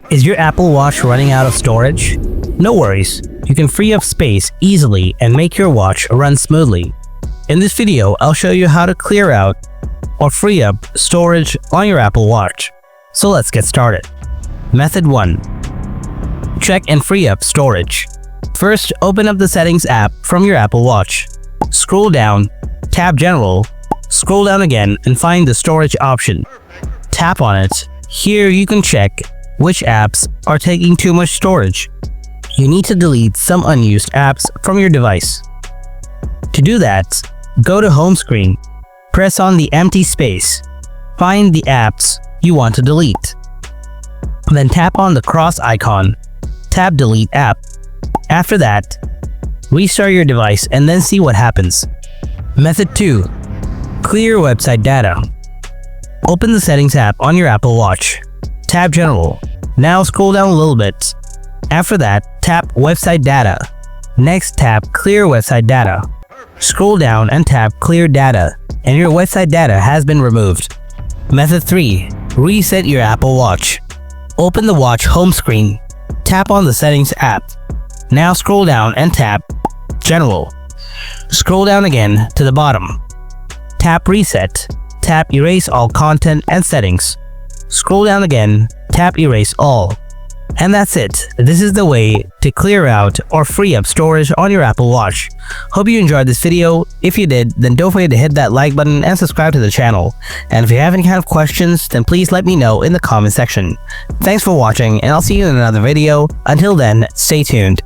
Is your Apple Watch running out of storage? No worries, you can free up space easily and make your watch run smoothly. In this video, I'll show you how to clear out or free up storage on your Apple Watch. So let's get started. Method 1. Check and free up storage. First, open up the Settings app from your Apple Watch. Scroll down, tap General, scroll down again and find the Storage option. Tap on it. Here you can check which apps are taking too much storage. You need to delete some unused apps from your device. To do that, go to Home Screen, press on the empty space, find the apps you want to delete. Then tap on the cross icon, tap Delete App. After that, restart your device and then see what happens. Method 2. Clear website data. Open the Settings app on your Apple Watch. Tap General. Now scroll down a little bit. After that, tap Website Data. Next, tap Clear Website Data. Scroll down and tap Clear Data, and your website data has been removed. Method 3. Reset your Apple Watch. Open the watch home screen. Tap on the Settings app. Now scroll down and tap General. Scroll down again to the bottom. Tap Reset. Tap Erase All Content and Settings. Scroll down again, tap Erase All. And that's it. This is the way to clear out or free up storage on your Apple Watch. Hope you enjoyed this video. If you did, then don't forget to hit that like button and subscribe to the channel. And if you have any kind of questions, then please let me know in the comment section. Thanks for watching, and I'll see you in another video. Until then, stay tuned.